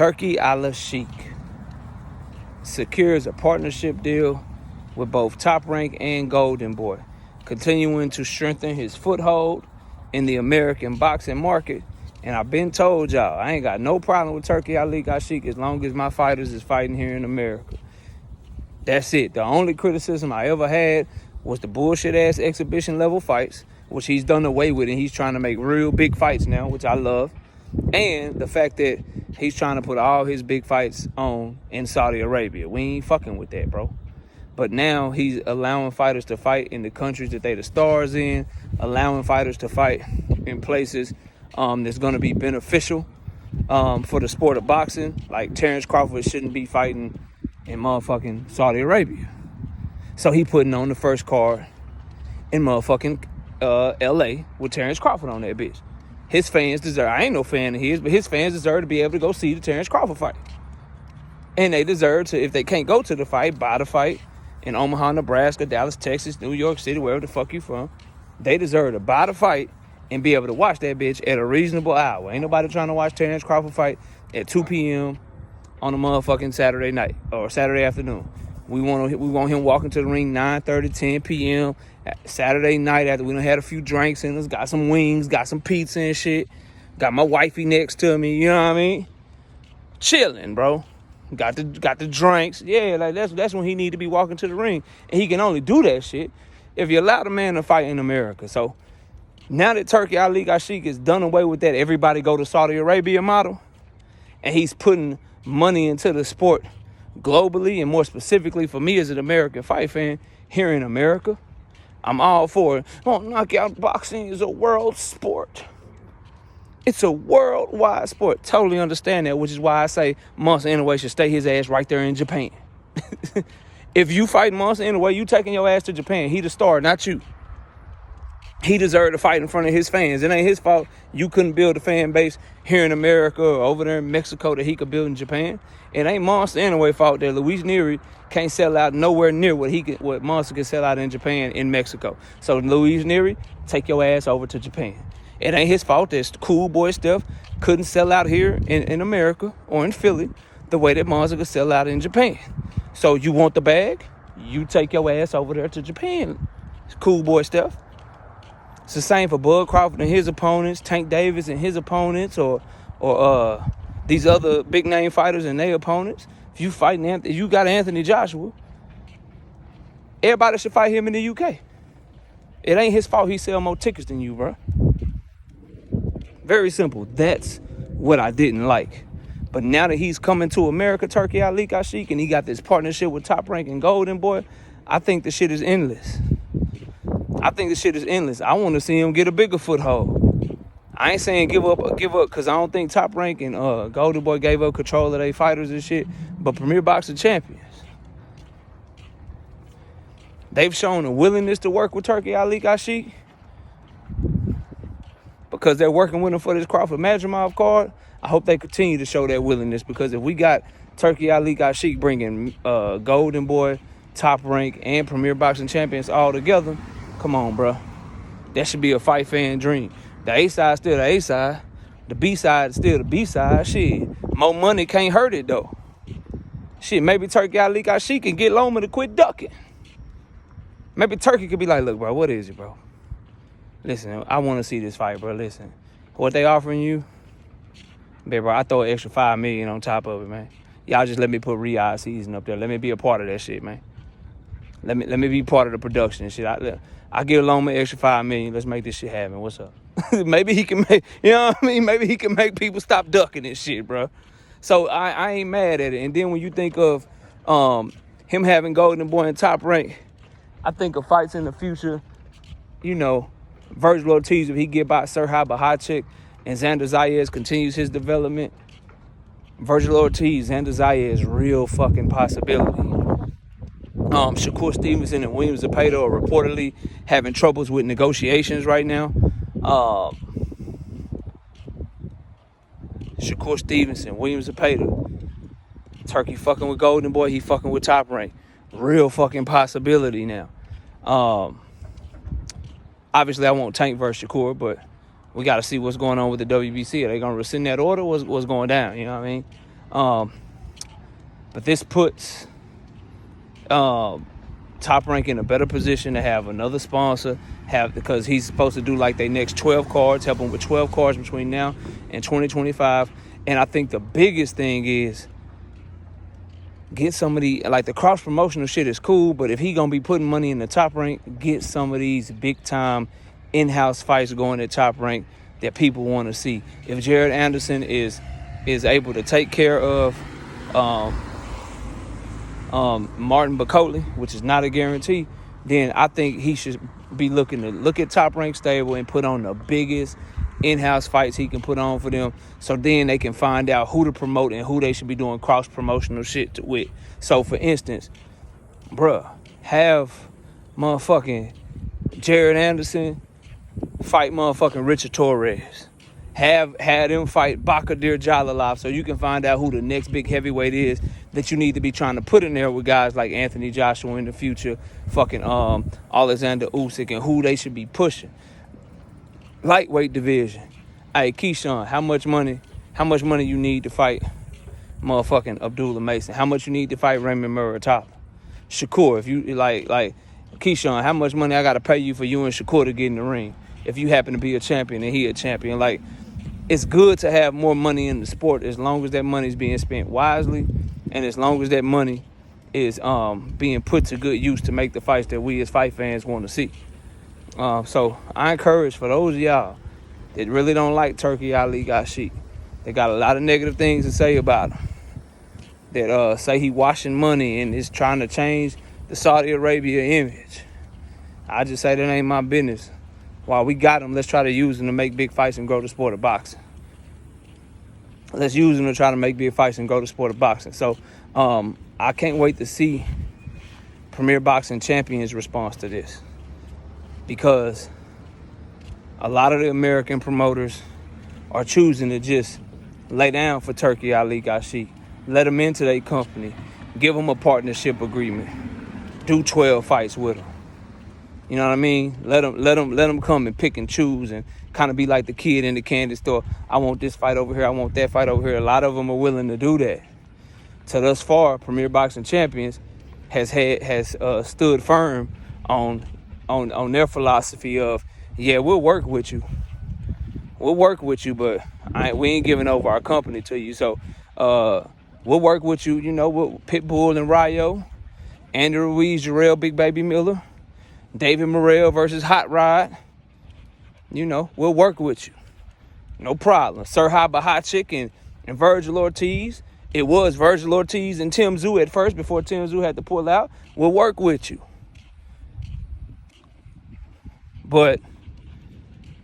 Turki Al-Sheikh secures a partnership deal with both Top Rank and Golden Boy, continuing to strengthen his foothold in the American boxing market. And I've been told y'all, I ain't got no problem with Turki Al-Sheikh as long as my fighters is fighting here in America. That's it. The only criticism I ever had was the bullshit-ass exhibition level fights, which he's done away with, and he's trying to make real big fights now, which I love. And the fact that he's trying to put all his big fights on in Saudi Arabia. We ain't fucking with that, bro. But now he's allowing fighters to fight in the countries that they the stars in, allowing fighters to fight in places that's going to be beneficial for the sport of boxing. Like Terrence Crawford shouldn't be fighting in motherfucking Saudi Arabia. So he putting on the first card in motherfucking LA with Terrence Crawford on that bitch. His fans deserve, I ain't no fan of his, but his fans deserve to be able to go see the Terrence Crawford fight. And they deserve to, if they can't go to the fight, buy the fight in Omaha, Nebraska, Dallas, Texas, New York City, wherever the fuck you from. They deserve to buy the fight and be able to watch that bitch at a reasonable hour. Ain't nobody trying to watch Terrence Crawford fight at 2 p.m. on a motherfucking Saturday night or Saturday afternoon. We want him walking to the ring 9:30, 10 p.m. Saturday night after we done had a few drinks in us, got some wings, got some pizza and shit. Got my wifey next to me, you know what I mean? Chilling, bro. Got the drinks. Yeah, like that's when he need to be walking to the ring. And he can only do that shit if you allow the man to fight in America. So now that Turki Al-Sheikh is done away with that everybody go to Saudi Arabia model, and he's putting money into the sport globally, and more specifically for me as an American fight fan here in America, I'm all for it. Oh, knockout boxing is a world sport. It's a worldwide sport. Totally understand that, which is why I say Monster Inoue should stay his ass right there in Japan. If you fight Monster Inoue, you taking your ass to Japan. He the star, not you. He deserved to fight in front of his fans. It ain't his fault you couldn't build a fan base here in America or over there in Mexico that he could build in Japan. It ain't Monster Anyway fault that Luis Nery can't sell out nowhere near what Monster can sell out in Japan in Mexico. So Luis Nery, take your ass over to Japan. It ain't his fault that Cool Boy Steph couldn't sell out here in America or in Philly the way that Monster could sell out in Japan. So you want the bag? You take your ass over there to Japan, Cool Boy Steph. It's the same for Bud Crawford and his opponents, Tank Davis and his opponents, or these other big name fighters and their opponents. If you fighting Anthony, you got Anthony Joshua, everybody should fight him in the UK. It ain't his fault he sell more tickets than you, bro. Very simple. That's what I didn't like. But now that he's coming to America, Turki Al-Sheikh, and he got this partnership with Top Rank and Golden Boy, I think the shit is endless. I want to see him get a bigger foothold. I ain't saying give up, because I don't think Top Rank and Golden Boy gave up control of their fighters and shit. But Premier Boxing Champions, they've shown a willingness to work with Turki Al-Sheikh because they're working with him for this Crawford Madrimov card. I hope they continue to show that willingness, because if we got Turki Al-Sheikh bringing Golden Boy, Top Rank, and Premier Boxing Champions all together, come on, bro. That should be a fight fan dream. The A-side still the A-side. The B-side is still the B-side. Shit, more money can't hurt it, though. Shit, maybe Turki Al-Sheikh can get Loma to quit ducking. Maybe Turki could be like, look, bro, what is it, bro? Listen, I want to see this fight, bro. Listen, what they offering you, baby, bro, I throw an extra $5 million on top of it, man. Y'all just let me put Riyadh season up there. Let me be a part of that shit, man. Let me be part of the production and shit. I give Loma an extra $5 million. Let's make this shit happen. What's up? Maybe he can make, you know what I mean? Maybe he can make people stop ducking this shit, bro. So I ain't mad at it. And then when you think of him having Golden Boy and Top Rank, I think of fights in the future, you know, Virgil Ortiz, if he get by Serhai Bahachek and Xander Zayas continues his development, Virgil Ortiz, Xander Zayas, real fucking possibility. Shakur Stevenson and William Zepeda are reportedly having troubles with negotiations right now. Shakur Stevenson, William Zepeda, Turki fucking with Golden Boy, he fucking with Top Rank. Real fucking possibility now. Obviously, I won't Tank versus Shakur, but we got to see what's going on with the WBC. Are they going to rescind that order? What's going down? You know what I mean? But this puts Top Rank in a better position to have another sponsor, because he's supposed to do like their next 12 cards, help them with 12 cards between now and 2025. And I think the biggest thing is get some of the cross promotional shit is cool, but if he gonna be putting money in the Top Rank, get some of these big time in-house fights going at Top Rank that people want to see. If Jared Anderson is able to take care of Martin Bacoli, which is not a guarantee, then I think he should be looking to look at Top Rank stable and put on the biggest in-house fights he can put on for them, so then they can find out who to promote and who they should be doing cross-promotional shit with. So, for instance, bruh, have motherfucking Jared Anderson fight motherfucking Richard Torres. Have them fight Bakadir Jalilov, so you can find out who the next big heavyweight is that you need to be trying to put in there with guys like Anthony Joshua in the future, fucking Alexander Usyk, and who they should be pushing. Lightweight division. Hey, Keyshawn, how much money you need to fight motherfucking Abdullah Mason? How much you need to fight Raymond Muratalla? Shakur, if you like Keyshawn, how much money I gotta pay you for you and Shakur to get in the ring? If you happen to be a champion and he a champion, like, it's good to have more money in the sport as long as that money is being spent wisely, and as long as that money is being put to good use to make the fights that we as fight fans want to see. So I encourage, for those of y'all that really don't like Turki Ali Gashik, they got a lot of negative things to say about him, that say he washing money and is trying to change the Saudi Arabia image. I just say that ain't my business. While we got him, let's try to use him to make big fights and grow the sport of boxing. Let's use him to try to make big fights and grow the sport of boxing. So I can't wait to see Premier Boxing Champion's response to this, because a lot of the American promoters are choosing to just lay down for Turki Ali Gashik, let him into their company, give him a partnership agreement, do 12 fights with him. You know what I mean? Let them come and pick and choose and kind of be like the kid in the candy store. I want this fight over here. I want that fight over here. A lot of them are willing to do that. So thus far, Premier Boxing Champions has stood firm on their philosophy of, yeah, we'll work with you. We'll work with you, but we ain't giving over our company to you. So we'll work with you, with Pitbull and Rayo, Andy Ruiz, Jarrell, Big Baby Miller, David Morrell versus Hot Rod. We'll work with you. No problem. Serhai Bahachik and Virgil Ortiz. It was Virgil Ortiz and Tim Tszyu at first before Tim Tszyu had to pull out. We'll work with you. But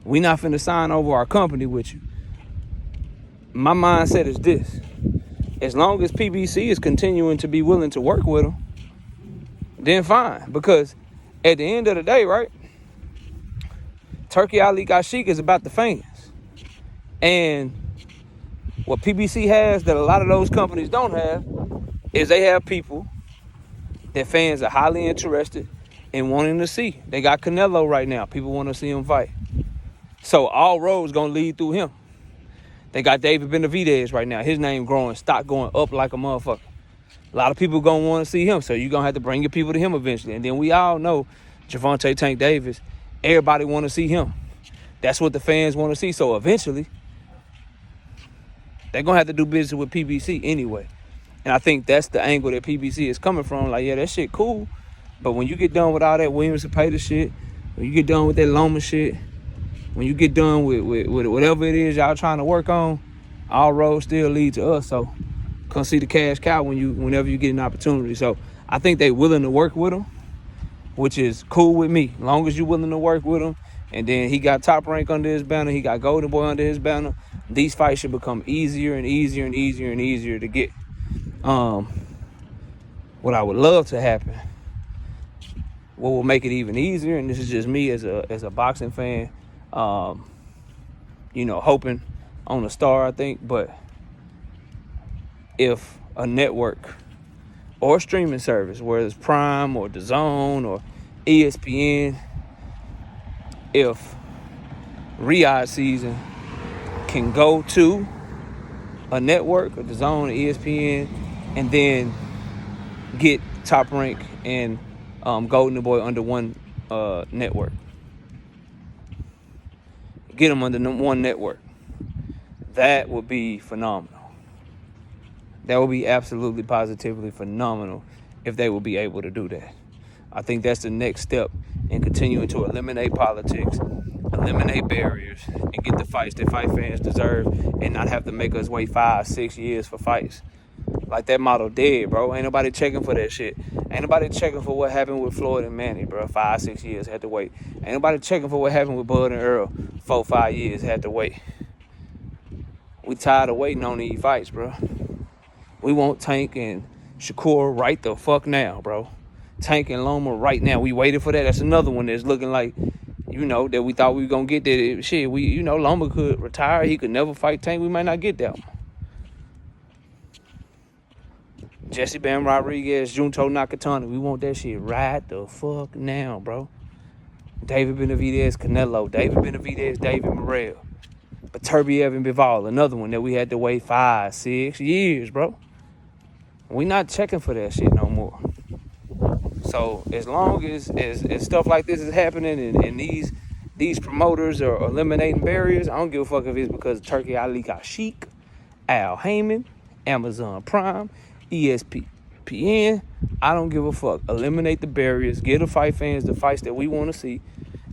we not finna sign over our company with you. My mindset is this. As long as PBC is continuing to be willing to work with them, then fine. Because at the end of the day, right, Turki Ali Gashik is about the fans. And what PBC has that a lot of those companies don't have is they have people that fans are highly interested in wanting to see. They got Canelo right now. People want to see him fight. So all roads going to lead through him. They got David Benavidez right now. His name growing, stock going up like a motherfucker. A lot of people going to want to see him, so you're going to have to bring your people to him eventually. And then we all know Gervonta Tank Davis, everybody want to see him. That's what the fans want to see. So eventually, they're going to have to do business with PBC anyway. And I think that's the angle that PBC is coming from. Like, yeah, that shit cool. But when you get done with all that Williams and Pater shit, when you get done with that Loma shit, when you get done with whatever it is y'all trying to work on, all roads still lead to us. So come see the cash cow whenever you get an opportunity. So I think they willing to work with him, which is cool with me. As long as you're willing to work with him. And then he got Top Rank under his banner. He got Golden Boy under his banner. These fights should become easier and easier and easier and easier to get. What I would love to happen, what will make it even easier, and this is just me as a boxing fan, hoping on a star, I think, but if a network or a streaming service, whether it's Prime or DAZN or ESPN, if Riyadh season can go to a network, a Zone, ESPN, and then get Top Rank and Golden Boy under one network. Get them under one network. That would be phenomenal. That would be absolutely positively phenomenal if they would be able to do that. I think that's the next step in continuing to eliminate politics, eliminate barriers, and get the fights that fight fans deserve and not have to make us wait 5-6 years for fights. Like, that model dead, bro. Ain't nobody checking for that shit. Ain't nobody checking for what happened with Floyd and Manny, bro. 5-6 years had to wait. Ain't nobody checking for what happened with Bud and Earl. 4-5 years had to wait. We tired of waiting on these fights, bro. We want Tank and Shakur right the fuck now, bro. Tank and Loma right now. We waited for that. That's another one that's looking like, that we thought we were going to get that. Shit, Loma could retire. He could never fight Tank. We might not get that one. Jesse Bam Rodriguez, Junto Nakatani. We want that shit right the fuck now, bro. David Benavidez, Canelo. David Benavidez, David Morrell. But Turbiev and Bivol, another one that we had to wait 5-6 years, bro. We not checking for that shit no more. So as long as stuff like this is happening and these promoters are eliminating barriers, I don't give a fuck if it's because of Turki Ali Sheik, Al Heyman, Amazon Prime, ESPN. I don't give a fuck. Eliminate the barriers. Give the fight fans the fights that we want to see.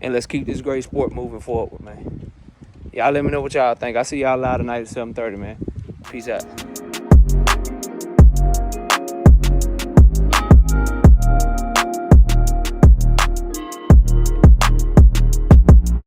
And let's keep this great sport moving forward, man. Y'all let me know what y'all think. I see y'all live tonight at 7:30, man. Peace out.